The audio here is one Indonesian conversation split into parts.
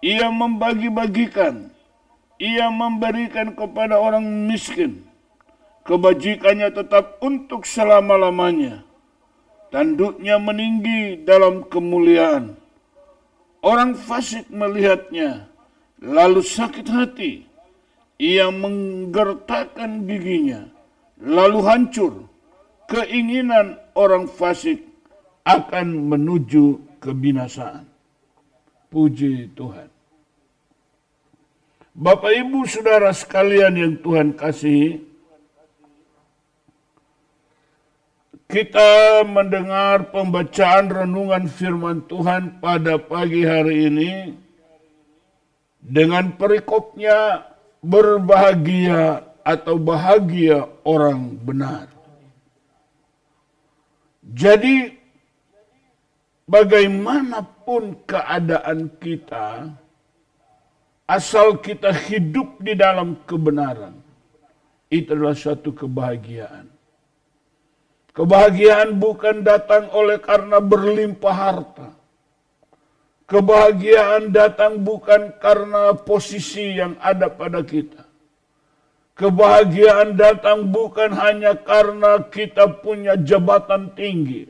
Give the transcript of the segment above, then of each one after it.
Ia membagi-bagikan, ia memberikan kepada orang miskin. Kebajikannya tetap untuk selama-lamanya. Tanduknya meninggi dalam kemuliaan. Orang fasik melihatnya, lalu sakit hati. Ia menggertakkan giginya, lalu hancur. Keinginan orang fasik akan menuju kebinasaan. Puji Tuhan. Bapak Ibu Saudara sekalian yang Tuhan kasihi, kita mendengar pembacaan renungan firman Tuhan pada pagi hari ini dengan perikopnya berbahagia atau bahagia orang benar. Jadi bagaimanapun keadaan kita, asal kita hidup di dalam kebenaran, itu adalah suatu kebahagiaan. Kebahagiaan bukan datang oleh karena berlimpah harta. Kebahagiaan datang bukan karena posisi yang ada pada kita. Kebahagiaan datang bukan hanya karena kita punya jabatan tinggi.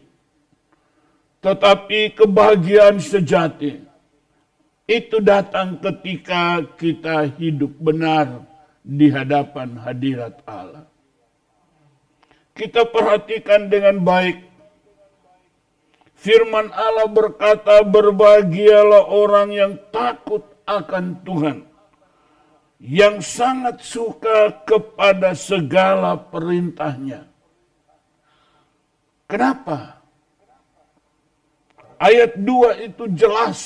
Tetapi kebahagiaan sejati itu datang ketika kita hidup benar di hadapan hadirat Allah. Kita perhatikan dengan baik. Firman Allah berkata, berbahagialah orang yang takut akan Tuhan, yang sangat suka kepada segala perintahnya. Kenapa? Ayat 2 itu jelas.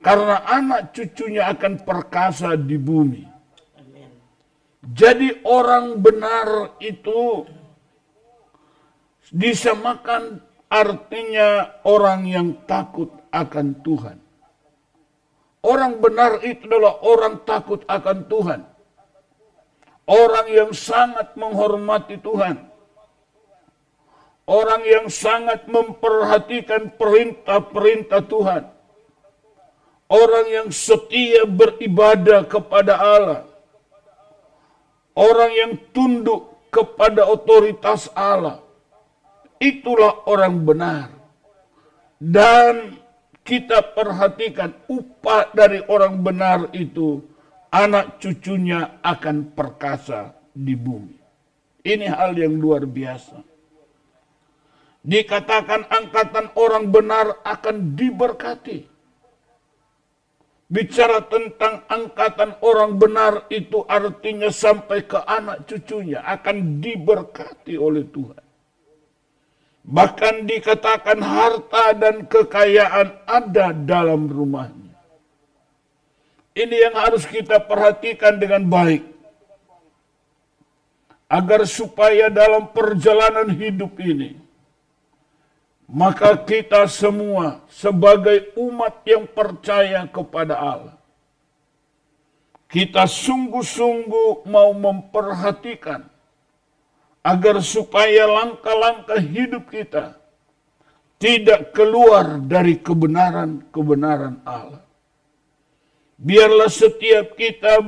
Karena anak cucunya akan perkasa di bumi. Jadi orang benar itu disamakan artinya orang yang takut akan Tuhan. Orang benar itu adalah orang takut akan Tuhan. Orang yang sangat menghormati Tuhan. Orang yang sangat memperhatikan perintah-perintah Tuhan. Orang yang setia beribadah kepada Allah. Orang yang tunduk kepada otoritas Allah. Itulah orang benar. Dan kita perhatikan upah dari orang benar itu, anak cucunya akan perkasa di bumi. Ini hal yang luar biasa. Dikatakan angkatan orang benar akan diberkati. Bicara tentang angkatan orang benar itu artinya sampai ke anak cucunya akan diberkati oleh Tuhan. Bahkan dikatakan harta dan kekayaan ada dalam rumahnya. Ini yang harus kita perhatikan dengan baik. Agar supaya dalam perjalanan hidup ini, maka kita semua sebagai umat yang percaya kepada Allah, kita sungguh-sungguh mau memperhatikan agar supaya langkah-langkah hidup kita tidak keluar dari kebenaran-kebenaran Allah. Biarlah setiap kita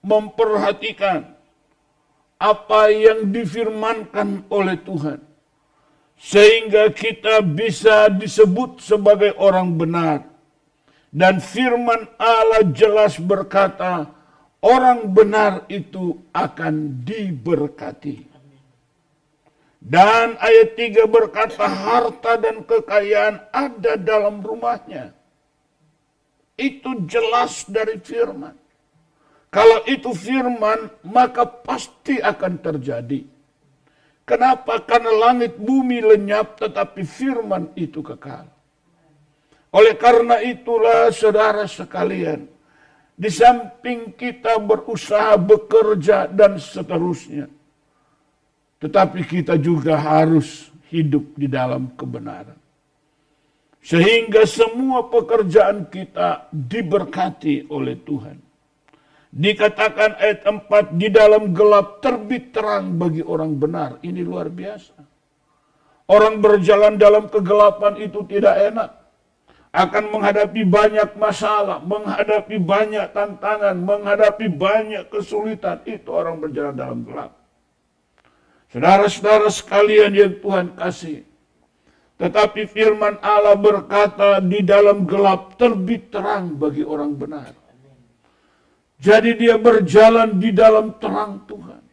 memperhatikan apa yang difirmankan oleh Tuhan, sehingga kita bisa disebut sebagai orang benar. Dan firman Allah jelas berkata, orang benar itu akan diberkati. Dan ayat 3 berkata, harta dan kekayaan ada dalam rumahnya. Itu jelas dari firman. Kalau itu firman, maka pasti akan terjadi. Kenapa? Karena langit bumi lenyap, tetapi firman itu kekal. Oleh karena itulah saudara sekalian, di samping kita berusaha, bekerja, dan seterusnya, tetapi kita juga harus hidup di dalam kebenaran. Sehingga semua pekerjaan kita diberkati oleh Tuhan. Dikatakan ayat 4, di dalam gelap terbit terang bagi orang benar. Ini luar biasa. Orang berjalan dalam kegelapan itu tidak enak. akan menghadapi banyak masalah, menghadapi banyak tantangan, menghadapi banyak kesulitan. Itu orang berjalan dalam gelap. Saudara-saudara sekalian yang Tuhan kasih, tetapi firman Allah berkata, di dalam gelap terbit terang bagi orang benar. Jadi dia berjalan di dalam terang Tuhan.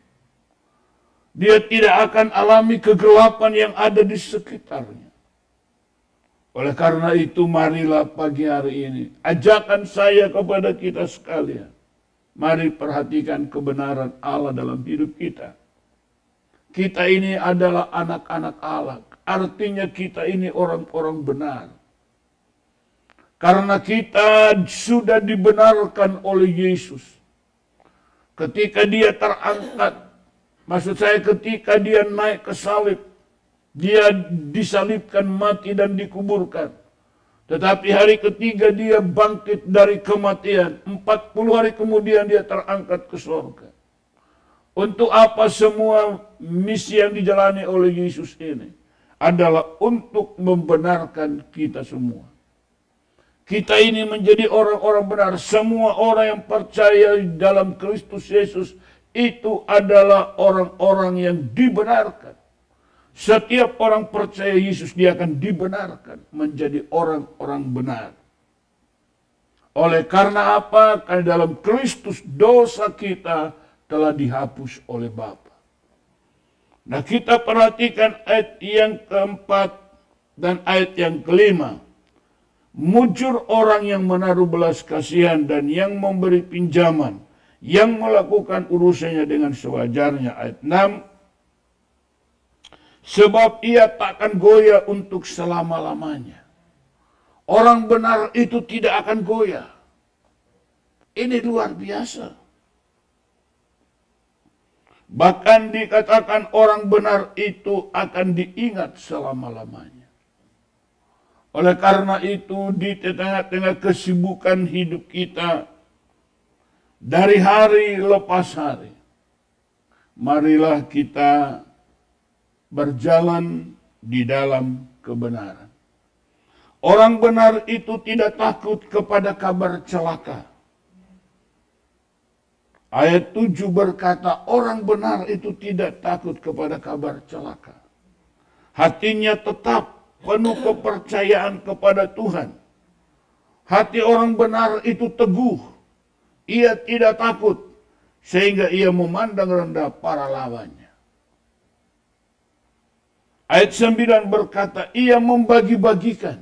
Dia tidak akan alami kegelapan yang ada di sekitarnya. Oleh karena itu, marilah pagi hari ini, ajakan saya kepada kita sekalian, mari perhatikan kebenaran Allah dalam hidup kita. Kita ini adalah anak-anak Allah, artinya kita ini orang-orang benar. Karena kita sudah dibenarkan oleh Yesus. Ketika dia terangkat, maksud saya ketika dia naik ke salib, dia disalibkan, mati dan dikuburkan. Tetapi hari ketiga dia bangkit dari kematian. 40 hari kemudian dia terangkat ke surga. Untuk apa semua misi yang dijalani oleh Yesus ini? Adalah untuk membenarkan kita semua. Kita ini menjadi orang-orang benar. Semua orang yang percaya dalam Kristus Yesus itu adalah orang-orang yang dibenarkan. Setiap orang percaya Yesus, dia akan dibenarkan menjadi orang-orang benar. Oleh karena apa? Karena dalam Kristus dosa kita telah dihapus oleh Bapa. Nah, kita perhatikan ayat yang keempat dan ayat yang kelima. Mujur orang yang menaruh belas kasihan dan yang memberi pinjaman, yang melakukan urusannya dengan sewajarnya. Ayat 6. Sebab ia takkan goyah untuk selama-lamanya. Orang benar itu tidak akan goyah. Ini luar biasa. Bahkan dikatakan orang benar itu akan diingat selama-lamanya. Oleh karena itu, di tengah-tengah kesibukan hidup kita, dari hari lepas hari, marilah kita berjalan di dalam kebenaran. Orang benar itu tidak takut kepada kabar celaka. Ayat 7 berkata, orang benar itu tidak takut kepada kabar celaka. Hatinya tetap penuh kepercayaan kepada Tuhan. Hati orang benar itu teguh. Ia tidak takut, sehingga ia memandang rendah para lawannya. Ayat 9 berkata, ia membagi-bagikan.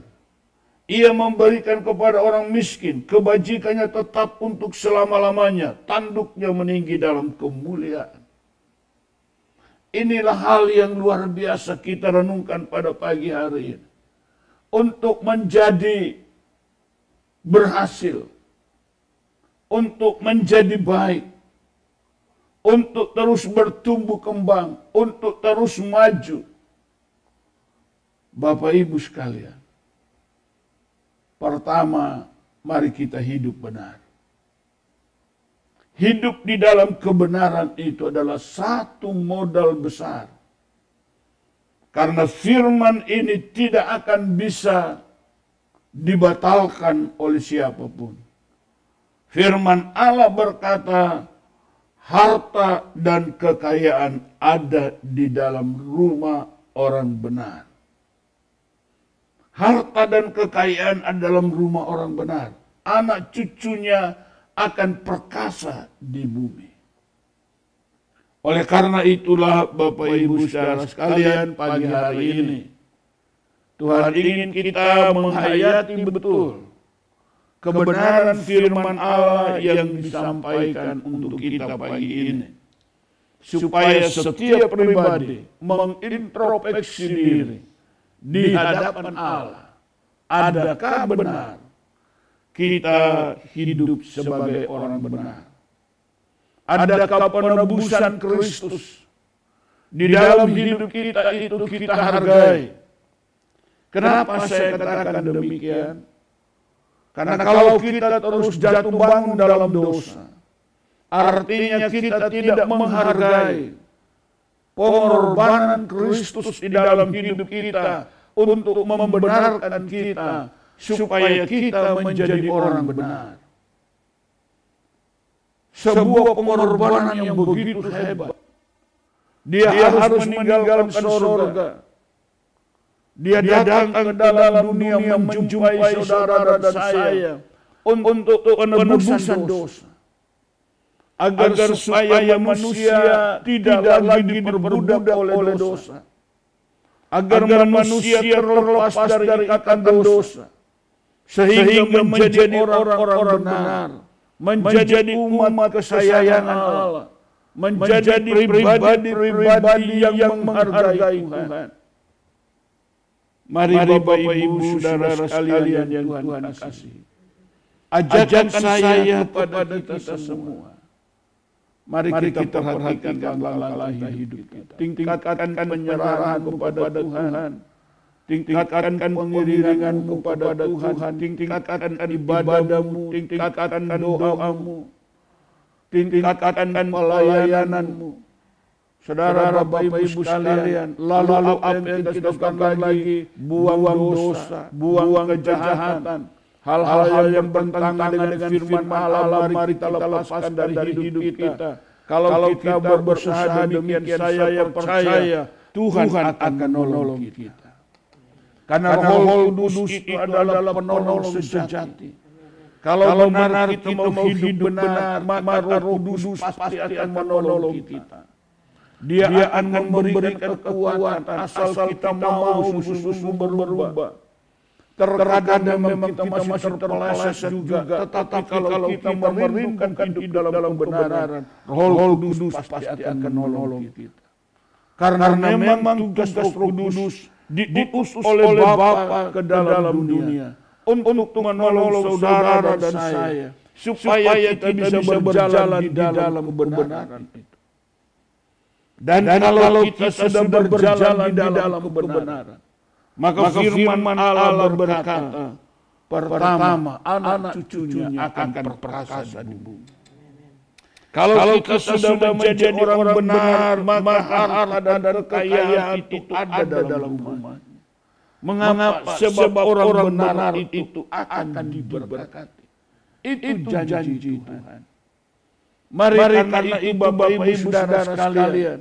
Ia memberikan kepada orang miskin. Kebajikannya tetap untuk selama-lamanya. Tanduknya meninggi dalam kemuliaan. Inilah hal yang luar biasa kita renungkan pada pagi hari ini. Untuk menjadi berhasil. Untuk menjadi baik. Untuk terus bertumbuh kembang. Untuk terus maju. Bapak Ibu sekalian, pertama, mari kita hidup benar. Hidup di dalam kebenaran itu adalah satu modal besar. Karena firman ini tidak akan bisa dibatalkan oleh siapapun. Firman Allah berkata, harta dan kekayaan ada di dalam rumah orang benar. Harta dan kekayaan ada dalam rumah orang benar. Anak cucunya akan perkasa di bumi. Oleh karena itulah Bapak Ibu saudara sekalian, pagi hari ini Tuhan ingin kita menghayati betul kebenaran firman Allah yang disampaikan untuk kita pagi ini. Supaya setiap pribadi mengintrospeksi diri di hadapan Allah. Adakah benar kita hidup sebagai orang benar? Adakah penebusan Kristus di dalam hidup kita itu kita hargai? Kenapa saya katakan demikian? Karena kalau kita terus jatuh bangun dalam dosa, artinya kita tidak menghargai pengorbanan Kristus di dalam hidup kita untuk membenarkan kita supaya kita menjadi orang benar. Sebuah pengorbanan yang begitu hebat. Dia harus meninggalkan surga. Dia datang ke dalam dunia menjumpai saudara dan saya untuk penebusan dosa. Agar supaya manusia tidak lagi diperbudak oleh dosa. Agar manusia terlepas dari ikatan dosa. Sehingga menjadi orang-orang benar. Menjadi umat kesayangan Allah. Menjadi pribadi yang menghargai Tuhan. Mari Bapak Ibu Saudara sekalian yang Tuhan kasihi. Ajakan saya kepada kita semua. Mari kita perhatikan langkah hidup kita. Tingkatkan penyerahan kepada Tuhan. Tingkatkan pengiringan kepada Tuhan. Tingkatkan ibadahmu. Tingkatkan doamu. Tingkatkan pelayananmu. Saudara Bapak Ibu sekalian, lalu apa yang kita lakukan lagi? Buang dosa, buang kejahatan. Hal-hal yang bertentangan dengan firman Allah, mari kita lepaskan dari hidup kita. Kalau kita berusaha demikian, saya percaya Tuhan akan menolong kita. Karena Roh Kudus itu adalah penolong sejati. Kalau benar kita mau hidup benar, maka Roh Kudus pasti akan menolong kita. Dia akan memberikan kekuatan asal kita mau sungguh-sungguh berubah. Terkadang memang kita masih terpeleset juga, tetapi kalau kita merindukan hidup dalam kebenaran, Roh Kudus pasti akan menolong kita. Karena memang tugas Roh Kudus diutus oleh Bapa ke dalam dunia untuk menolong saudara dan saya, supaya kita bisa berjalan di dalam kebenaran itu. Dan kalau kita sudah berjalan di dalam kebenaran, maka firman Allah berkata, pertama anak cucunya akan berperkasa di bumi. Kalau kita sudah menjadi orang benar, maka harta dan kekayaan itu ada dalam rumahnya. Mengapa? Sebab orang benar itu akan diberkati. Itu janji Tuhan. Mari karena itu Bapak Ibu Saudara sekalian,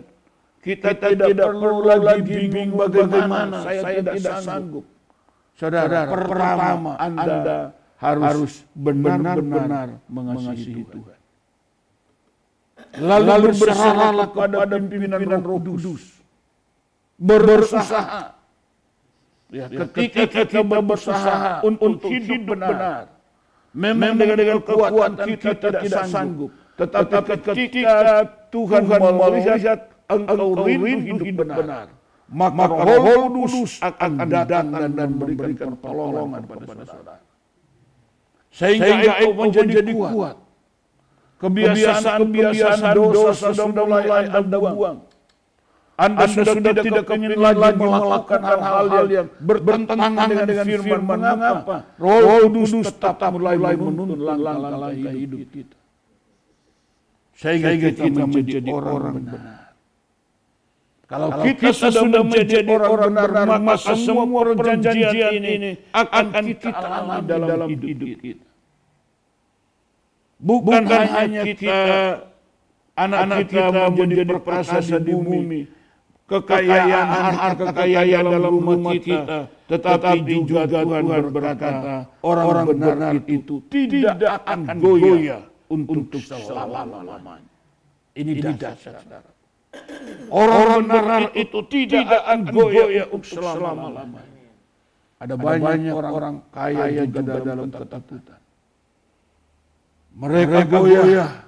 kita tidak perlu lagi bingung bagaimana saya tidak sanggup. Saudara, pertama Anda harus benar-benar mengasihi Tuhan. Lalu berserahlah kepada pimpinan Roh Kudus. Berusaha. Ya, ketika kita berusaha untuk hidup benar, memang dengan kekuatan kita tidak sanggup. Tetapi ketika Tuhan melihat engkau rindu hidup benar, maka Roh Kudus akan datang dan memberikan pertolongan kepada saudara. Sehingga engkau menjadi kuat. Kebiasaan dosa sudah mulai Anda buang. Anda sudah tidak ingin lagi melakukan hal-hal yang bertentangan dengan firman. Mengapa? Roh Kudus tetap mulai menuntun langkah hidup kita. Sehingga kita menjadi orang benar. Kalau kita sudah menjadi orang benar, maka semua perjanjian ini akan kita alami dalam hidup kita. Bukan hanya kita, anak kita menjadi berperkasa di bumi, kekayaan, harta kekayaan dalam rumah kita, tetapi juga Tuhan berkata, orang benar itu tidak akan goyah untuk selama-lamanya. Ini dasar, saudara. Orang benar itu tidak akan goyah untuk selama-lamanya. Ada banyak orang kaya juga dalam ketakutan. Mereka goyah,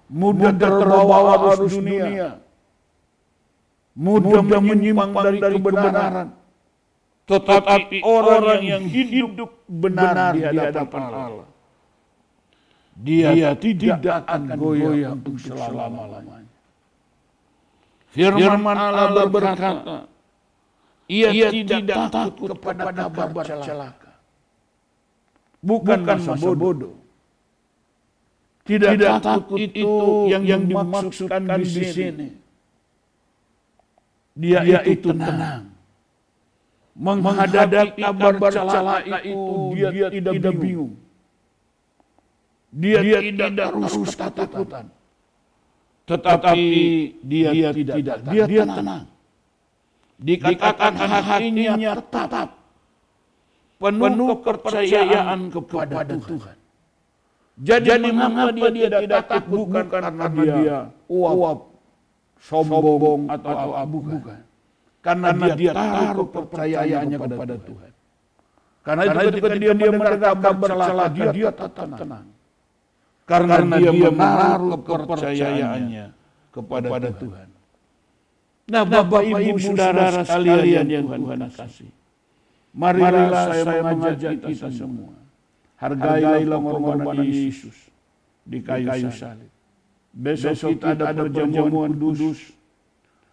mudah terbawa arus dunia, mudah menyimpang dari kebenaran. Tetapi orang yang hidup benar di hadapan Allah, dia tidak akan goyah untuk selama-lamanya. Firman Allah berkata, ia tidak takut kepada kabar celaka. Bukan masa bodoh. Tidak takut itu yang dimaksudkan di sini. Dia itu tenang. menghadapi kabar celaka itu dia tidak bingung. Dia tidak terus ketakutan. Tetapi dia tidak, dia tenang. Dikatakan hatinya tetap penuh kepercayaan kepada Tuhan. Jadi mengapa dia tidak takut? Bukan karena dia uap, sombong atau bukan. Karena dia taruh kepercayaannya kepada Tuhan. Karena itu ketika dia mendengar kabar celaka, dia tetap tenang. Karena dia menaruh kepercayaannya kepada Tuhan. Nah, Bapak Ibu Saudara sekalian yang Tuhan kasih, marilah saya mengajak kita semua, hargailah pengorbanan Yesus di kayu salib. Besok kita ada perjamuan kudus,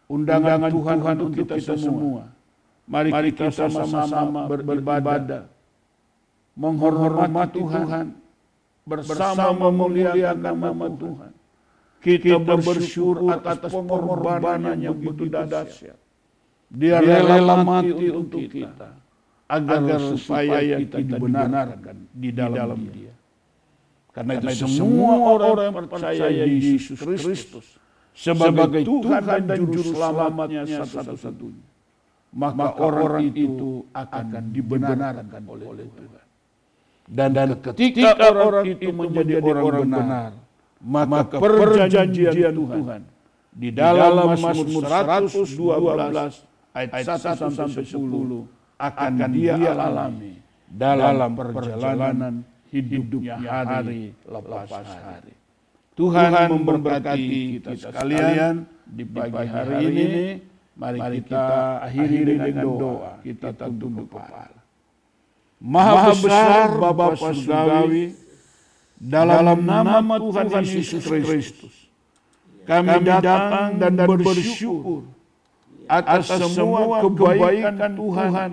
undangan Tuhan untuk kita semua. Mari kita sama-sama beribadah, menghormati Tuhan, bersama memuliakan nama Tuhan. Kita bersyukur atas pengorbanan yang begitu dahsyat. Dia rela mati untuk kita, agar supaya kita dibenarkan di dalam Dia. Karena itu semua orang yang percaya Yesus Kristus sebagai Tuhan dan Juru Selamatnya satu-satunya, maka orang itu akan dibenarkan oleh Tuhan. Dan ketika orang itu menjadi orang benar, maka perjanjian Tuhan di dalam Mazmur 112 ayat 1 sampai 10 akan dia alami dalam perjalanan hidupnya hari lepas hari. Tuhan memberkati kita sekalian di pagi hari ini. Mari kita akhiri dengan doa. Kita tunduk kepala. Maha besar Bapa Surgawi, dalam nama Tuhan Yesus Kristus, kami datang dan bersyukur atas semua kebaikan Tuhan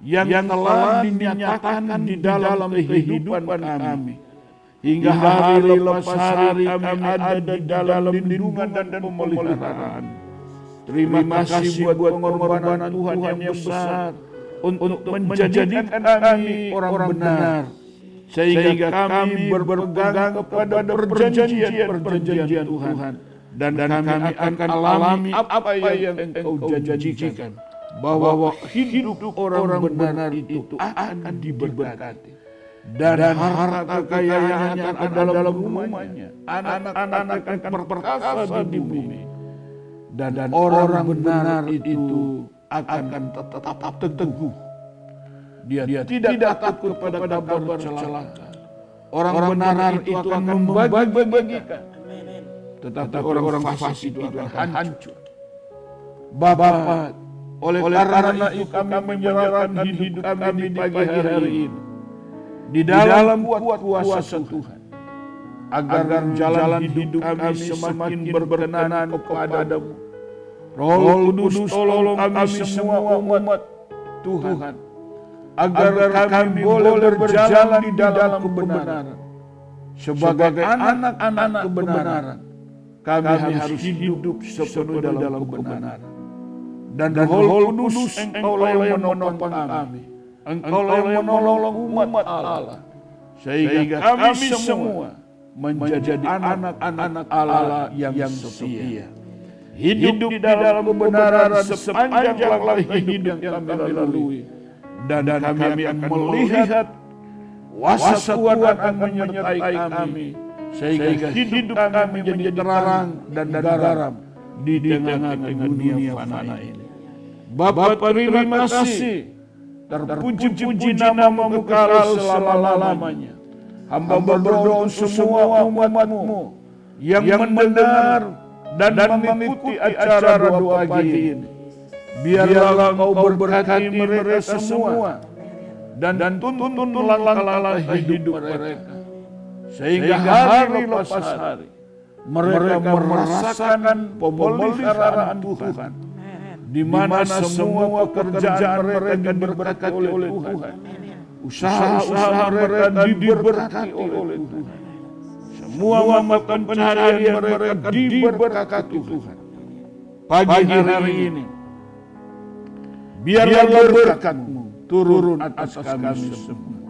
yang telah dinyatakan di dalam kehidupan kami. Hingga hari lepas hari kami ada di dalam lindungan dan pemeliharaan. Terima kasih buat pengorbanan Tuhan yang besar untuk menjadikan kami orang benar, sehingga kami berpegang kepada perjanjian Tuhan, dan kami akan alami apa yang Engkau janjikan, bahwa hidup orang benar itu akan diberkati, dan harta kekayaannya akan ada dalam rumahnya, anak-anak akan perkasa di bumi, dan orang benar itu akan tetap teguh. Dia tidak takut pada kabar celaka. Orang benar itu akan membagi-bagikan. Tetapi orang fasik itu akan hancur. Bapa, oleh karena itu kami menyerahkan hidup kami di pagi hari ini di dalam kuasa Tuhan, agar jalan hidup kami semakin berkenan kepadamu. Roh Kudus, tolong kami semua umat Tuhan, agar kami boleh berjalan di dalam kebenaran. Sebagai anak-anak kebenaran, kami harus hidup sepenuh dalam kebenaran. Dan Roh Kudus, Engkaulah yang menopang kami. Engkaulah yang menolong umat Allah, sehingga kami semua menjadi anak-anak Allah yang setia. Hidup di dalam kebenaran sepanjang hidup yang kami lalui. Dan kami akan melihat kuasa Tuhan akan menyertai kami, sehingga hidup kami menjadi terang dan garam di tengah-tengah dunia fana ini. Bapa, terima kasih. Terpuji-puji namamu kalau selama-lamanya. Hamba berdoa semua umat-Mu yang mendengar dan mengikuti acara doa pagi ini. Biarlah Engkau berkati mereka semua dan tuntun langkah hidup mereka, sehingga hari lepas hari mereka merasakan pemeliharaan Tuhan, di mana semua pekerjaan mereka diberkati oleh Tuhan, usaha-usaha mereka diberkati oleh Tuhan, semua mata pencaharian mereka diberkati Tuhan. Pagi hari ini Biarlah berkat-Mu turun atas kami semua.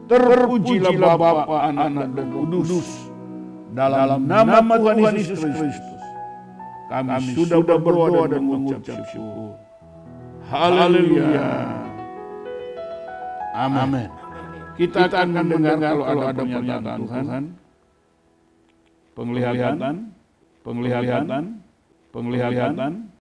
Terpujilah Bapa, Anak, dan Roh Kudus. Dalam nama Tuhan Yesus Kristus, kami sudah berdoa dan mengucap syukur. Haleluya. Amin. Kita akan mendengar kalau ada pernyataan Tuhan. Penglihatan,